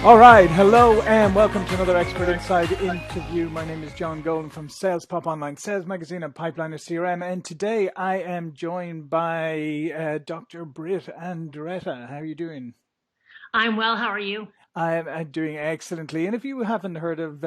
All right, hello and welcome to another Expert Inside interview. My name is John Golden from Sales Pop Online Sales Magazine and Pipeliner CRM, and today I am joined by Dr. Britt Andreatta. How are you doing? I'm well. How are you? I'm doing excellently. And if you haven't heard of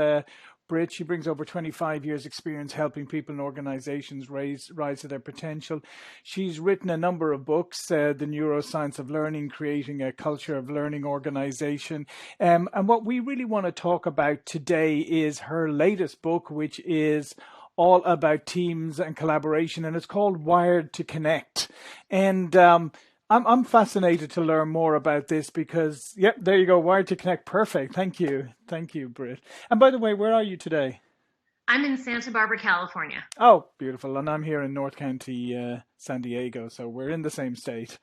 Britt, she brings over 25 years experience helping people and organizations rise to their potential. She's written a number of books, The Neuroscience of Learning, Creating a Culture of Learning Organization. And what we really want to talk about today is her latest book, which is all about teams and collaboration, and it's called Wired to Connect. And I'm fascinated to learn more about this because, yep, there you go, Wired to Connect. Perfect. Thank you, Britt. And by the way, where are you today? I'm in Santa Barbara, California. Oh, beautiful. And I'm here in North County, San Diego, so we're in the same state.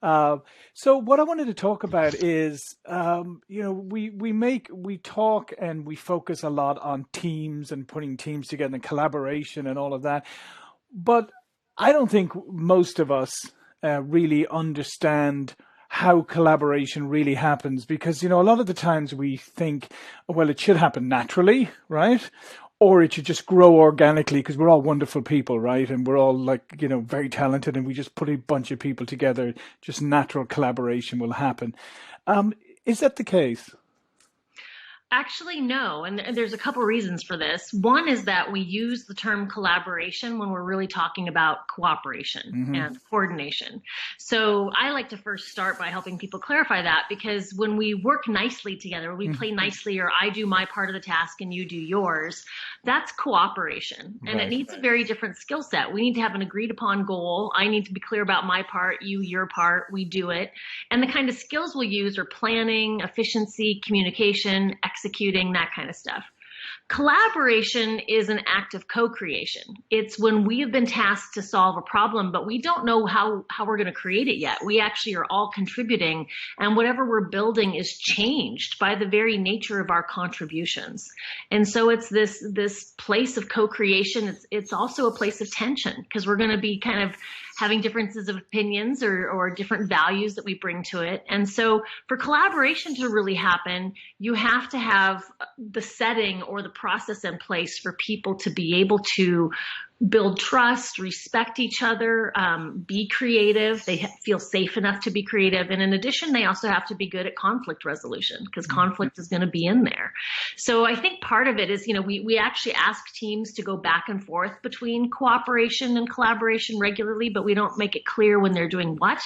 Uh, so what I wanted to talk about is, we talk and we focus a lot on teams and putting teams together and collaboration and all of that. But I don't think most of us really understand how collaboration really happens because, a lot of the times we think, well, it should happen naturally, right? Or it should just grow organically because we're all wonderful people, right? And we're all like, very talented and we just put a bunch of people together, just natural collaboration will happen. Is that the case? Actually, no. And there's a couple reasons for this. One is that we use the term collaboration when we're really talking about cooperation Hmm. and coordination. So I like to first start by helping people clarify that because when we work nicely together, we play nicely, or I do my part of the task and you do yours, that's cooperation. And it Right. needs a very different skill set. We need to have an agreed upon goal. I need to be clear about my part, you, your part, we do it. And the kind of skills we'll use are planning, efficiency, communication, executing, that kind of stuff. Collaboration is an act of co-creation. It's when we have been tasked to solve a problem, but we don't know how we're going to create it yet. We actually are all contributing, and whatever we're building is changed by the very nature of our contributions. And so it's this place of co-creation. It's also a place of tension because we're going to be kind of having differences of opinions or different values that we bring to it. And so for collaboration to really happen, you have to have the setting or the process in place for people to be able to build trust, respect each other, be creative. They feel safe enough to be creative. And in addition, they also have to be good at conflict resolution because conflict is going to be in there. So I think part of it is, we actually ask teams to go back and forth between cooperation and collaboration regularly, but we don't make it clear when they're doing what.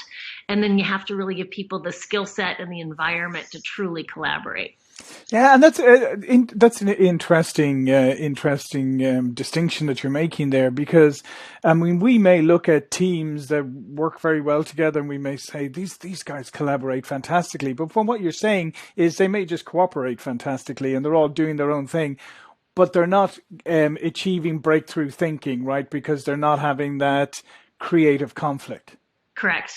And then you have to really give people the skill set and the environment to truly collaborate. Yeah, and that's an interesting distinction that you're making there because I mean we may look at teams that work very well together and we may say these guys collaborate fantastically, but from what you're saying is they may just cooperate fantastically and they're all doing their own thing, but they're not achieving breakthrough thinking, right? Because they're not having that creative conflict. Correct.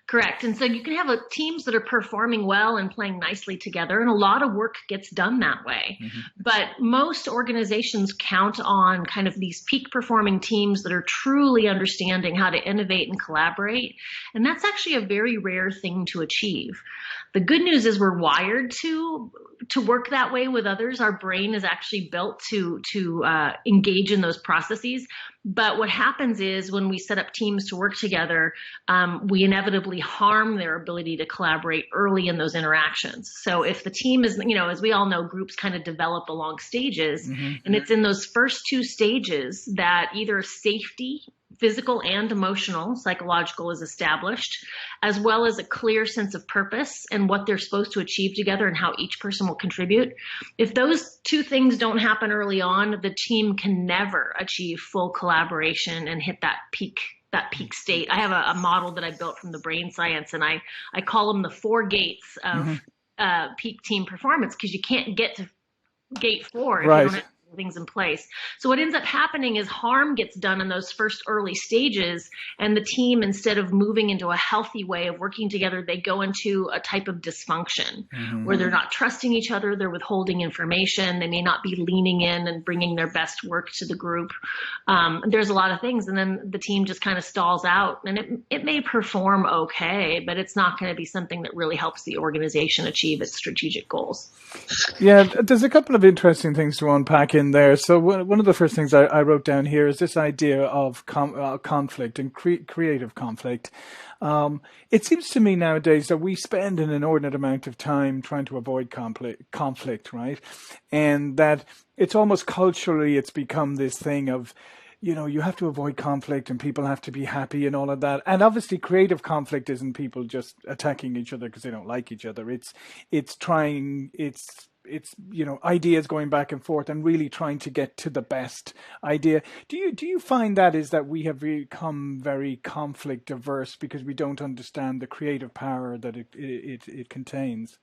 Correct. And so you can have teams that are performing well and playing nicely together, and a lot of work gets done that way. But most organizations count on kind of these peak performing teams that are truly understanding how to innovate and collaborate. And that's actually a very rare thing to achieve. The good news is we're wired to work that way with others. Our brain is actually built to engage in those processes. But what happens is when we set up teams to work together, we inevitably harm their ability to collaborate early in those interactions. So if the team is, as we all know, groups kind of develop along stages, and it's in those first two stages that either safety, physical and emotional, psychological, is established, as well as a clear sense of purpose and what they're supposed to achieve together and how each person will contribute. If those two things don't happen early on, the team can never achieve full collaboration and hit that peak state. I have a model that I built from the brain science, and I call them the four gates of peak team performance, because you can't get to gate four if you don't Right. have things in place. So what ends up happening is harm gets done in those first early stages, and the team, instead of moving into a healthy way of working together, they go into a type of dysfunction where they're not trusting each other, they're withholding information, they may not be leaning in and bringing their best work to the group. There's a lot of things, and then the team just kind of stalls out, and it may perform okay, but it's not going to be something that really helps the organization achieve its strategic goals. Yeah, there's a couple of interesting things to unpack in there. So one of the first things I wrote down here is this idea of conflict and creative conflict. It seems to me nowadays that we spend an inordinate amount of time trying to avoid conflict, right? And that it's almost culturally, it's become this thing of, you have to avoid conflict and people have to be happy and all of that. And obviously creative conflict isn't people just attacking each other because they don't like each other. It's ideas going back and forth and really trying to get to the best idea. Do you find that we have become very conflict averse because we don't understand the creative power that it contains?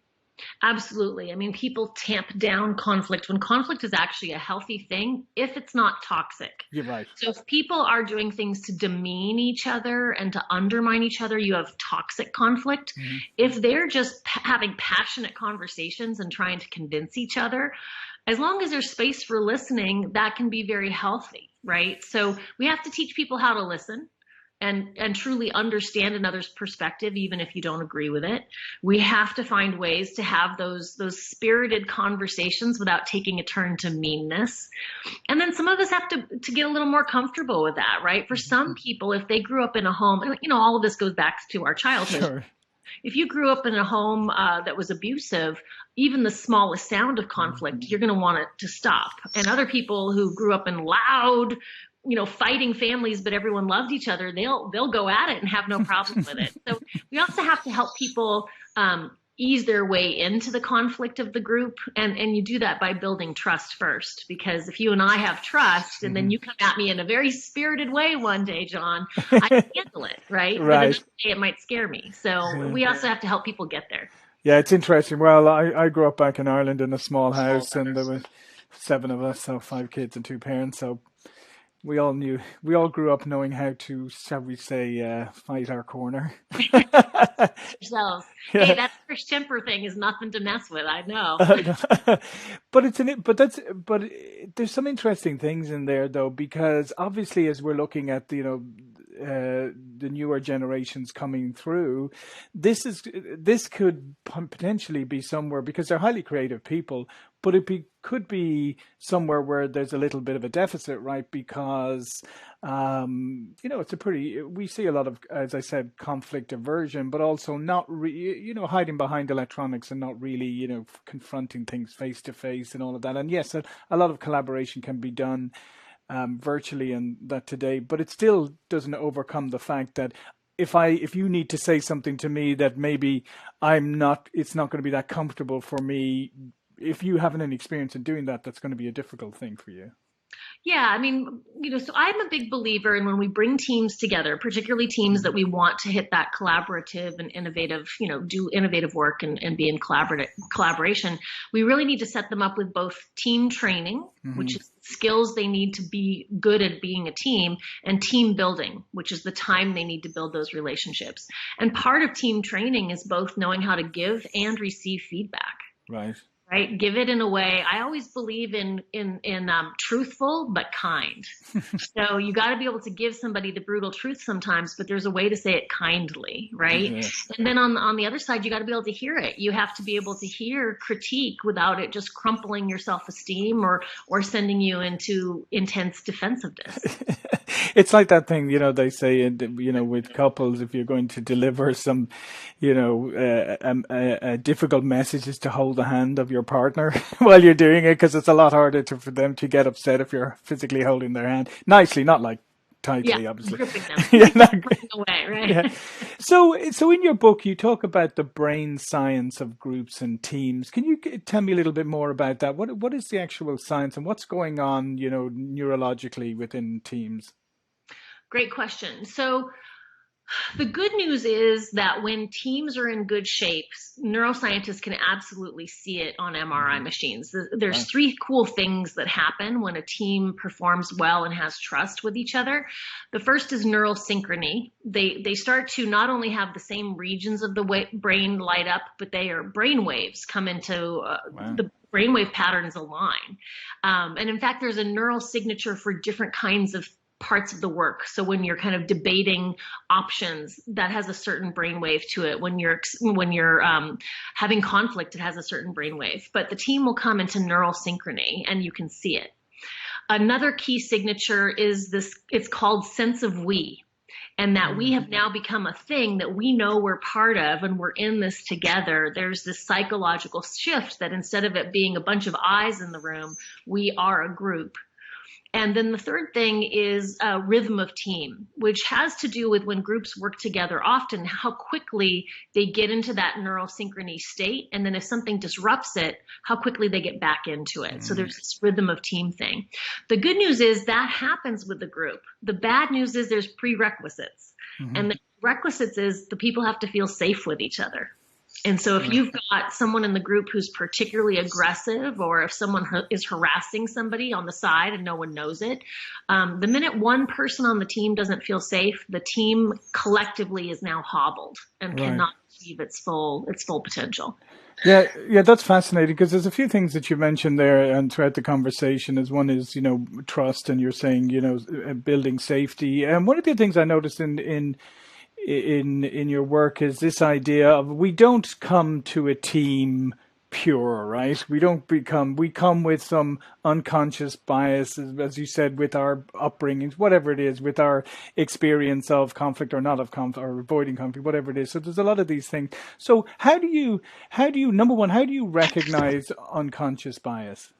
Absolutely. I mean, people tamp down conflict when conflict is actually a healthy thing if it's not toxic. You're right. So if people are doing things to demean each other and to undermine each other, you have toxic conflict. Mm-hmm. If they're just having passionate conversations and trying to convince each other, as long as there's space for listening, that can be very healthy, right? So we have to teach people how to listen and truly understand another's perspective, even if you don't agree with it. We have to find ways to have those spirited conversations without taking a turn to meanness. And then some of us have to get a little more comfortable with that, right? For some people, if they grew up in a home, and all of this goes back to our childhood. Sure. If you grew up in a home that was abusive, even the smallest sound of conflict, you're going to want it to stop. And other people who grew up in loud, fighting families, but everyone loved each other, they'll go at it and have no problem with it. So we also have to help people ease their way into the conflict of the group. And you do that by building trust first, because if you and I have trust and then you come at me in a very spirited way one day, John, I can handle it, right? But another day it might scare me. So we also have to help people get there. Yeah, it's interesting. Well, I grew up back in Ireland in a small house, and there were 7 of us, so 5 kids and 2 parents. So we all grew up knowing how to, shall we say, fight our corner. Yourselves. Yeah. Hey, that first temper thing is nothing to mess with. I know. But there's some interesting things in there though, because obviously as we're looking at the newer generations coming through, this could potentially be somewhere, because they're highly creative people, but could be somewhere where there's a little bit of a deficit, right? Because we see a lot of, as I said, conflict aversion, but also not hiding behind electronics and not really confronting things face to face and all of that. And yes, a lot of collaboration can be done virtually and that today, but it still doesn't overcome the fact that if you need to say something to me that maybe it's not going to be that comfortable for me. If you haven't any experience in doing that, that's going to be a difficult thing for you. Yeah, I mean, so I'm a big believer in when we bring teams together, particularly teams that we want to hit that collaborative and innovative, do innovative work and be in collaboration, we really need to set them up with both team training, which is skills they need to be good at being a team, and team building, which is the time they need to build those relationships. And part of team training is both knowing how to give and receive feedback. Right. Right? Give it in a way. I always believe in truthful but kind. So you got to be able to give somebody the brutal truth sometimes, but there's a way to say it kindly, right? Yes. And then on the other side, you got to be able to hear it. You have to be able to hear critique without it just crumpling your self-esteem or sending you into intense defensiveness. It's like that thing, they say, with couples, if you're going to deliver some, a difficult message, is to hold the hand of your partner while you're doing it, because it's a lot harder for them to get upset if you're physically holding their hand nicely, not like tightly, obviously. Gripping them. Not away, right? Yeah. So in your book, you talk about the brain science of groups and teams. Can you tell me a little bit more about that? What is the actual science and what's going on, neurologically within teams? Great question. So The good news is that when teams are in good shape, neuroscientists can absolutely see it on MRI machines. There's Right. three cool things that happen when a team performs well and has trust with each other. The first is neural synchrony. They start to not only have the same regions of the brain light up, but they are brain waves come into Wow. the brainwave patterns align. And in fact, there's a neural signature for different kinds of parts of the work. So when you're kind of debating options, that has a certain brainwave to it. When you're having conflict, it has a certain brainwave. But the team will come into neural synchrony, and you can see it. Another key signature is this. It's called sense of we. And that we have now become a thing that we know we're part of and we're in this together. There's this psychological shift that instead of it being a bunch of eyes in the room, we are a group. And then the third thing is a rhythm of team, which has to do with when groups work together, often how quickly they get into that neural synchrony state. And then if something disrupts it, how quickly they get back into it. So there's this rhythm of team thing. The good news is that happens with the group. The bad news is there's prerequisites. And the requisites is the people have to feel safe with each other. And so if you've got someone in the group who's particularly aggressive, or if someone is harassing somebody on the side and no one knows it, the minute one person on the team doesn't feel safe, the team collectively is now hobbled and cannot achieve its full potential. Yeah, that's fascinating, because there's a few things that you mentioned there and throughout the conversation. As one is, trust, and you're saying, building safety. And one of the things I noticed in your work is this idea of we don't come to a team pure, right? We come with some unconscious bias, as you said, with our upbringings, whatever it is, with our experience of conflict or not of conflict, or avoiding conflict, whatever it is. So there's a lot of these things. So how do you, number one, how do you recognize unconscious bias?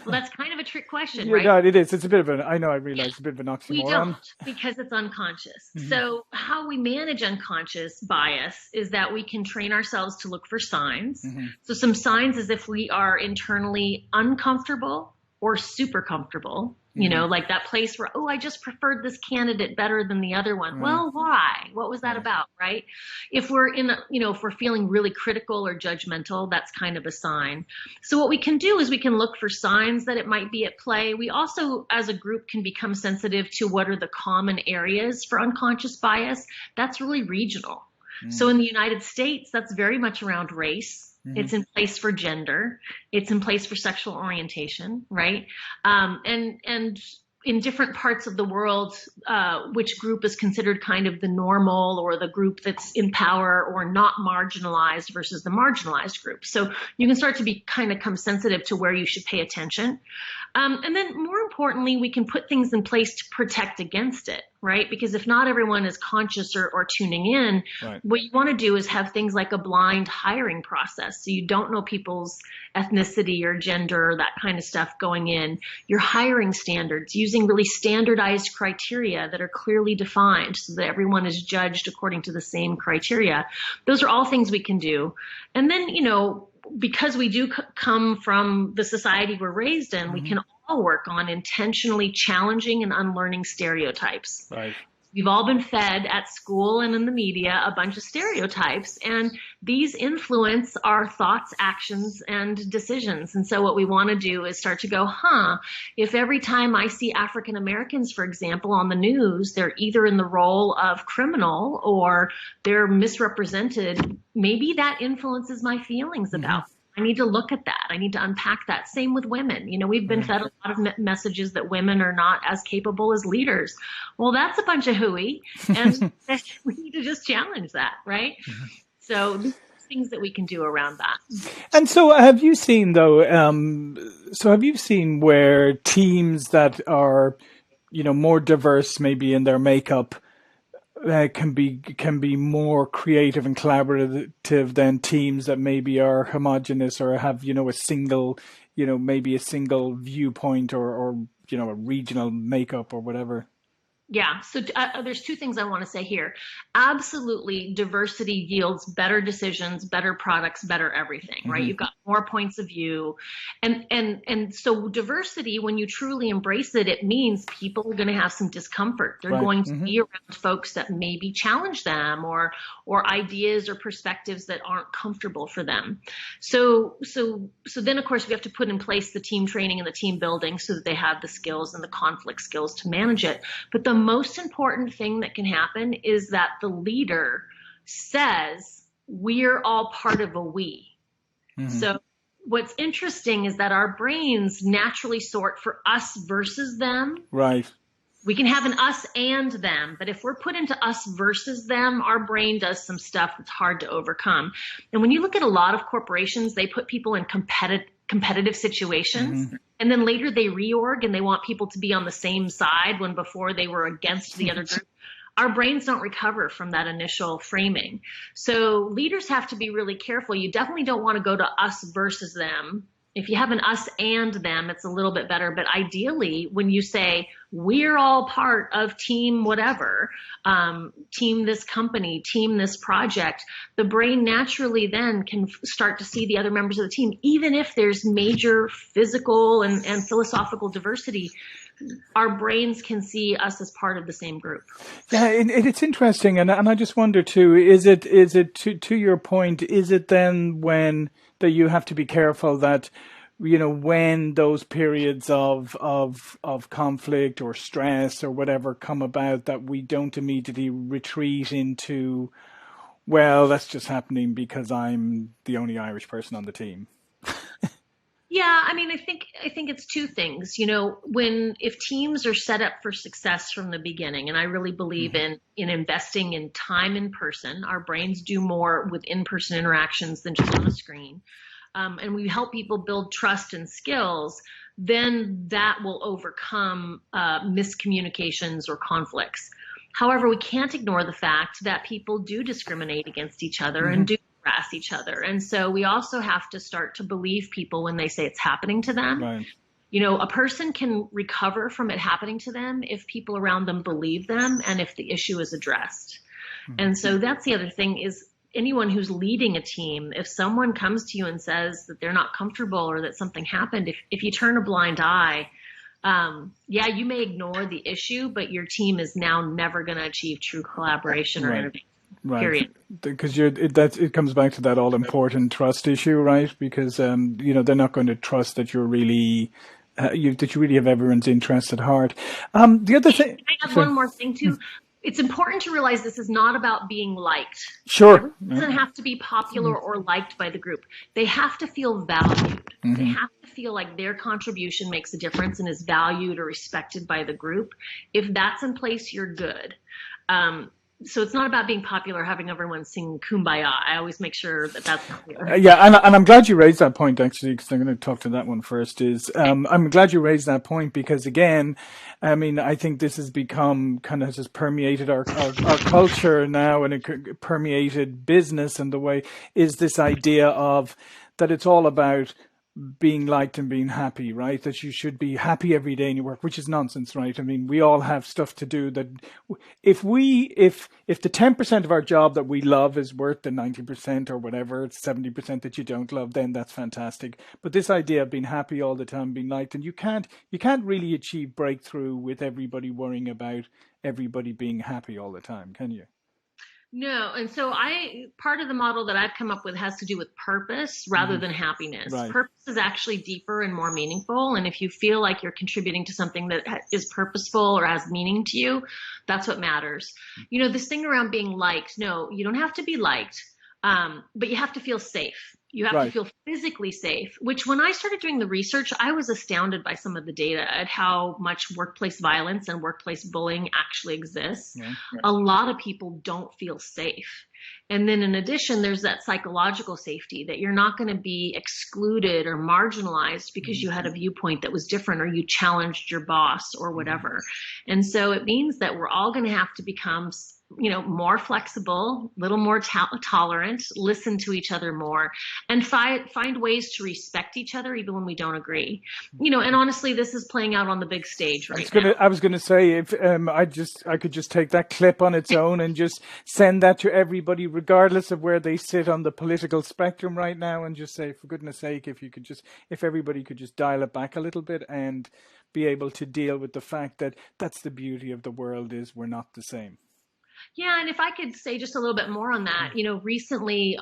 Well, that's kind of a trick question, Yeah, right? no, it is. It's a bit of I realize it's a bit of an oxymoron. We don't, because it's unconscious. So how we manage unconscious bias is that we can train ourselves to look for signs. So some signs is if we are internally uncomfortable or super comfortable, like that place where, I just preferred this candidate better than the other one. Well, why? What was that about, right? If we're if we're feeling really critical or judgmental, that's kind of a sign. So what we can do is we can look for signs that it might be at play. We also, as a group, can become sensitive to what are the common areas for unconscious bias. That's really regional. So in the United States, that's very much around race. It's in place for gender. It's in place for sexual orientation, right? And in different parts of the world, which group is considered kind of the normal, or the group that's in power or not marginalized versus the marginalized group. So you can start to become sensitive to where you should pay attention. And then more importantly, we can put things in place to protect against it, right? Because if not everyone is conscious or tuning in, what you want to do is have things like a blind hiring process. So you don't know people's ethnicity or gender, that kind of stuff going in. Your hiring standards, using really standardized criteria that are clearly defined so that everyone is judged according to the same criteria. Those are all things we can do. And then, because we do come from the society we're raised in, we can all work on intentionally challenging and unlearning stereotypes. Right. We've all been fed at school and in the media a bunch of stereotypes, and these influence our thoughts, actions, and decisions. And so what we want to do is start to go, if every time I see African Americans, for example, on the news, they're either in the role of criminal or they're misrepresented, maybe that influences my feelings about them. I need to look at that. I need to unpack that. Same with women. We've been fed a lot of messages that women are not as capable as leaders. Well, that's a bunch of hooey, and we need to just challenge that, right? So these are things that we can do around that. And so have you seen, though, where teams that are, more diverse maybe in their makeup, can be more creative and collaborative than teams that maybe are homogenous or have a single maybe a single viewpoint or a regional makeup or whatever? Yeah. So there's two things I want to say here. Absolutely, diversity yields better decisions, better products, better everything, right? Mm-hmm. You've got more points of view. And so diversity, when you truly embrace it, it means people are going to have some discomfort. They're Right. going to Mm-hmm. be around folks that maybe challenge them or ideas or perspectives that aren't comfortable for them. So then of course we have to put in place the team training and the team building so that they have the skills and the conflict skills to manage it. But the most important thing that can happen is that the leader says, we're all part of a we. Mm-hmm. So what's interesting is that our brains naturally sort for us versus them. Right. We can have an us and them, but if we're put into us versus them, our brain does some stuff that's hard to overcome. And when you look at a lot of corporations, they put people in competitive situations. Mm-hmm. And then later they reorg and they want people to be on the same side when before they were against the other group. Our brains don't recover from that initial framing. So leaders have to be really careful. You definitely don't want to go to us versus them. If you have an us and them, it's a little bit better. But ideally, when you say, we're all part of team whatever, team this company, team this project, the brain naturally then can start to see the other members of the team, even if there's major physical and philosophical diversity. Our brains can see us as part of the same group. Yeah, it's interesting, and I just wonder too. Is it to your point? Is it then when that you have to be careful that when those periods of conflict or stress or whatever come about, that we don't immediately retreat into, well, that's just happening because I'm the only Irish person on the team. Yeah, I mean, I think it's two things. If teams are set up for success from the beginning, and I really believe in investing in time in person, our brains do more with in-person interactions than just on a screen. And we help people build trust and skills, then that will overcome miscommunications or conflicts. However, we can't ignore the fact that people do discriminate against each other and do harass each other. And so we also have to start to believe people when they say it's happening to them. Right. A person can recover from it happening to them if people around them believe them and if the issue is addressed. And so that's the other thing is anyone who's leading a team, if someone comes to you and says that they're not comfortable or that something happened, if you turn a blind eye, you may ignore the issue, but your team is now never going to achieve true collaboration or innovation. Right. Period. Because it comes back to that all important trust issue, right? Because they're not going to trust that you're really that you really have everyone's interest at heart. The other thing. Can I add one more thing too? It's important to realize this is not about being liked. Sure. Everyone doesn't have to be popular or liked by the group. They have to feel valued. They have to feel like their contribution makes a difference and is valued or respected by the group. If that's in place, you're good. So it's not about being popular, having everyone sing Kumbaya. I always make sure that that's clear. And I'm glad you raised that point, actually, because I'm going to talk to that one first. I'm glad you raised that point because, again, I mean, I think this has become kind of just permeated our culture now, and it permeated business and the way is this idea of that it's all about being liked and being happy, right? That you should be happy every day in your work, which is nonsense, right? I mean, we all have stuff to do that if the 10% of our job that we love is worth the 90% or whatever, it's 70% that you don't love, then that's fantastic. But this idea of being happy all the time, being liked, and you can't really achieve breakthrough with everybody worrying about everybody being happy all the time, can you? No. And so part of the model that I've come up with has to do with purpose rather than happiness. Right. Purpose is actually deeper and more meaningful. And if you feel like you're contributing to something that is purposeful or has meaning to you, that's what matters. This thing around being liked, no, you don't have to be liked, but you have to feel safe. You have to feel physically safe, which when I started doing the research, I was astounded by some of the data at how much workplace violence and workplace bullying actually exists. A lot of people don't feel safe. And then in addition, there's that psychological safety that you're not going to be excluded or marginalized because you had a viewpoint that was different or you challenged your boss or whatever. And so it means that we're all going to have to become, more flexible, a little more tolerant, listen to each other more, and find ways to respect each other even when we don't agree. And honestly, this is playing out on the big stage right now. I was going to say, if I could just take that clip on its own and just send that to everybody, regardless of where they sit on the political spectrum right now, and just say, for goodness sake, if everybody could just dial it back a little bit and be able to deal with the fact that that's the beauty of the world, is we're not the same. Yeah, and if I could say just a little bit more on that, recently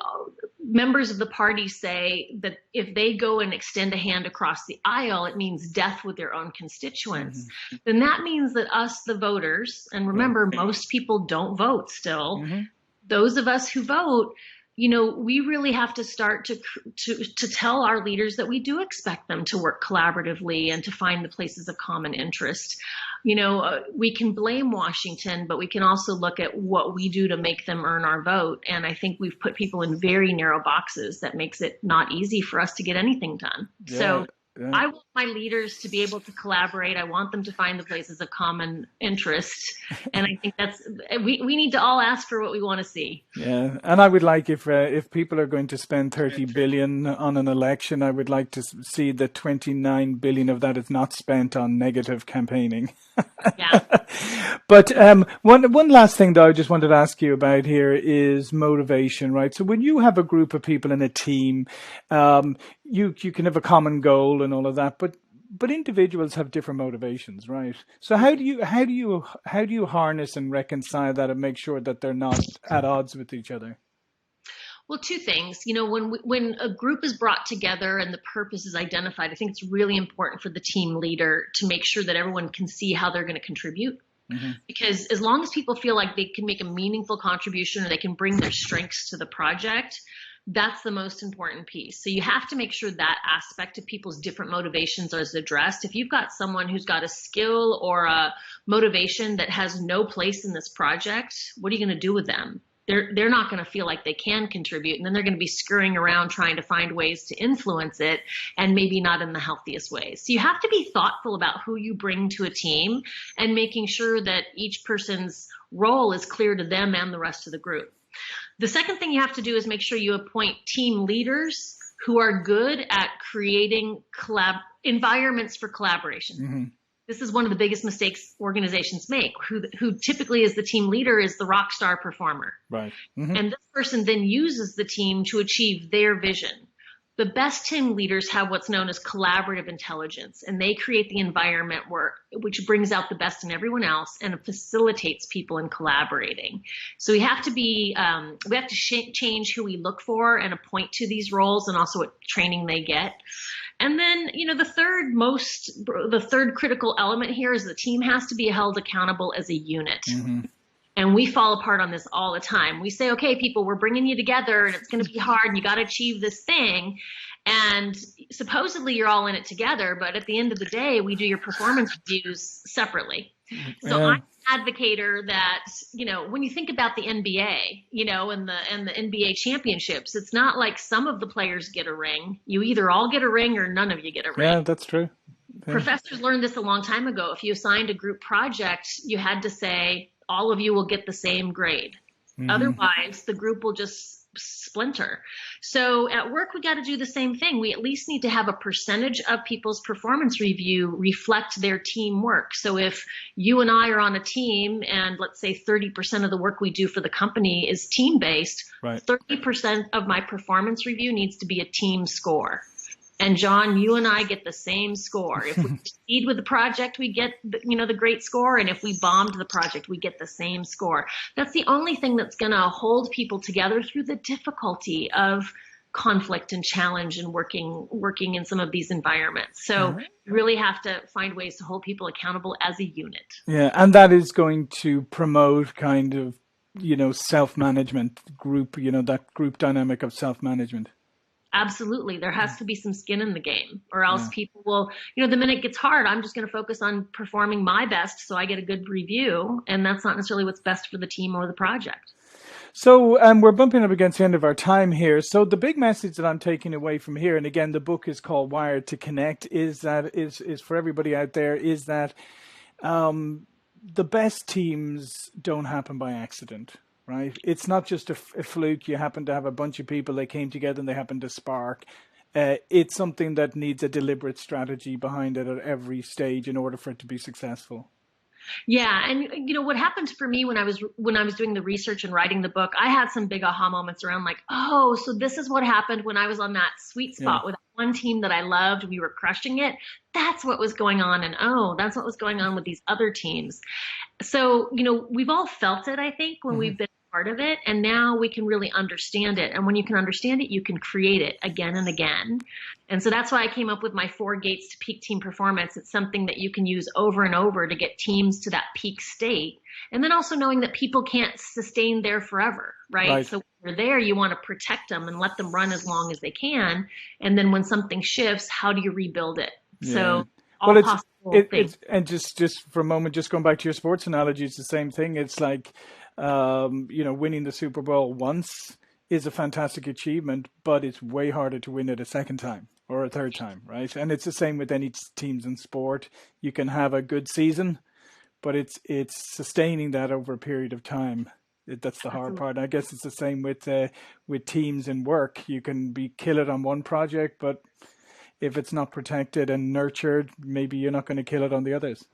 members of the party say that if they go and extend a hand across the aisle, it means death with their own constituents. Then that means that us, the voters, and remember, most people don't vote still, those of us who vote, we really have to start to tell our leaders that we do expect them to work collaboratively and to find the places of common interest. We can blame Washington, but we can also look at what we do to make them earn our vote. And I think we've put people in very narrow boxes that makes it not easy for us to get anything done. Yeah. So I want my leaders to be able to collaborate. I want them to find the places of common interest. And I think we need to all ask for what we want to see. Yeah. And I would like, if people are going to spend 30 billion on an election, I would like to see that 29 billion of that is not spent on negative campaigning. Yeah. But one last thing that I just wanted to ask you about here is motivation, right? So when you have a group of people in a team, you can have a common goal and all of that, but individuals have different motivations, right? So how do you harness and reconcile that and make sure that they're not at odds with each other? Well, two things. When a group is brought together and the purpose is identified, I think it's really important for the team leader to make sure that everyone can see how they're going to contribute. Because as long as people feel like they can make a meaningful contribution or they can bring their strengths to the project, that's the most important piece. So you have to make sure that aspect of people's different motivations is addressed. If you've got someone who's got a skill or a motivation that has no place in this project, what are you going to do with them? They're not going to feel like they can contribute, and then they're going to be scurrying around trying to find ways to influence it, and maybe not in the healthiest ways. So you have to be thoughtful about who you bring to a team and making sure that each person's role is clear to them and the rest of the group. The second thing you have to do is make sure you appoint team leaders who are good at creating environments for collaboration. This is one of the biggest mistakes organizations make. Who typically is the team leader is the rock star performer. Right. And this person then uses the team to achieve their vision. The best team leaders have what's known as collaborative intelligence, and they create the environment which brings out the best in everyone else and facilitates people in collaborating. So we have to change who we look for and appoint to these roles, and also what training they get. And then, the third critical element here is the team has to be held accountable as a unit. And we fall apart on this all the time. We say, okay, people, we're bringing you together and it's going to be hard and you got to achieve this thing. And supposedly you're all in it together, but at the end of the day, we do your performance reviews separately. So I'm an advocator that, when you think about the NBA, and the NBA championships, it's not like some of the players get a ring. You either all get a ring or none of you get a ring. Yeah, that's true. Yeah. Professors learned this a long time ago. If you assigned a group project, you had to say, all of you will get the same grade. Otherwise, the group will just splinter. So at work, we got to do the same thing. We at least need to have a percentage of people's performance review reflect their teamwork. So if you and I are on a team and let's say 30% of the work we do for the company is team-based, 30% of my performance review needs to be a team score. And John, you and I get the same score. If we succeed with the project, we get the great score. And if we bombed the project, we get the same score. That's the only thing that's going to hold people together through the difficulty of conflict and challenge and working in some of these environments. So you really have to find ways to hold people accountable as a unit. Yeah, and that is going to promote kind of, self-management group, that group dynamic of self-management. Absolutely. There has to be some skin in the game, or else people will, the minute it gets hard, I'm just going to focus on performing my best so I get a good review. And that's not necessarily what's best for the team or the project. So we're bumping up against the end of our time here. So the big message that I'm taking away from here, and again, the book is called Wired to Connect, is for everybody out there, is that the best teams don't happen by accident, right? It's not just a fluke. You happen to have a bunch of people that came together and they happen to spark. It's something that needs a deliberate strategy behind it at every stage in order for it to be successful. Yeah, and what happened for me when I was doing the research and writing the book, I had some big aha moments around like, oh, so this is what happened when I was on that sweet Yeah. spot with one team that I loved. We were crushing it. That's what was going on, and oh, that's what was going on with these other teams. So, we've all felt it, I think, when Hmm. we've been part of it, and now we can really understand it. And when you can understand it, you can create it again and again. And so that's why I came up with my 4 gates to peak team performance. It's something that you can use over and over to get teams to that peak state. And then also knowing that people can't sustain there forever, right? Right. So when they're there, you want to protect them and let them run as long as they can. And then when something shifts, how do you rebuild it? Yeah. So Well, all possible things. it's and just for a moment, just going back to your sports analogy, it's the same thing. It's like, winning the Super Bowl once is a fantastic achievement, but it's way harder to win it a second time or a third time, right? And it's the same with any teams in sport. You can have a good season, but it's sustaining that over a period of time. That's the hard Absolutely. part. I guess it's the same with teams in work. You can be kill it on one project, but if it's not protected and nurtured, maybe you're not going to kill it on the others.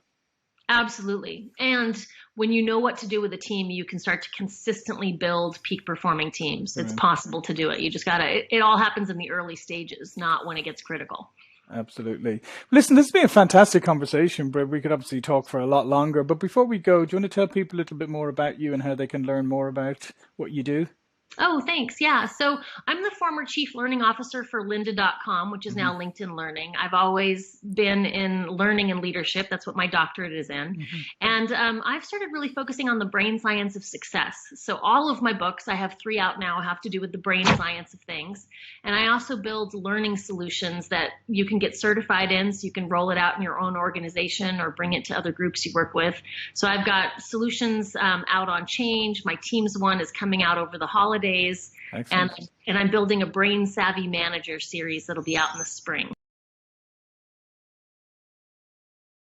Absolutely. And when you know what to do with a team, you can start to consistently build peak performing teams. It's Right. possible to do it. You just gotta, it all happens in the early stages, not when it gets critical. Absolutely. Listen, this has been a fantastic conversation, Britt. We could obviously talk for a lot longer, but before we go, do you want to tell people a little bit more about you and how they can learn more about what you do? Oh, thanks. Yeah. So I'm the former chief learning officer for lynda.com, which is Hmm. now LinkedIn Learning. I've always been in learning and leadership. That's what my doctorate is in. Hmm. And I've started really focusing on the brain science of success. So all of my books, I have 3 out now, have to do with the brain science of things. And I also build learning solutions that you can get certified in so you can roll it out in your own organization or bring it to other groups you work with. So I've got solutions out on change. My team's one is coming out over the holidays. And Excellent. I'm building a brain savvy manager series that'll be out in the spring.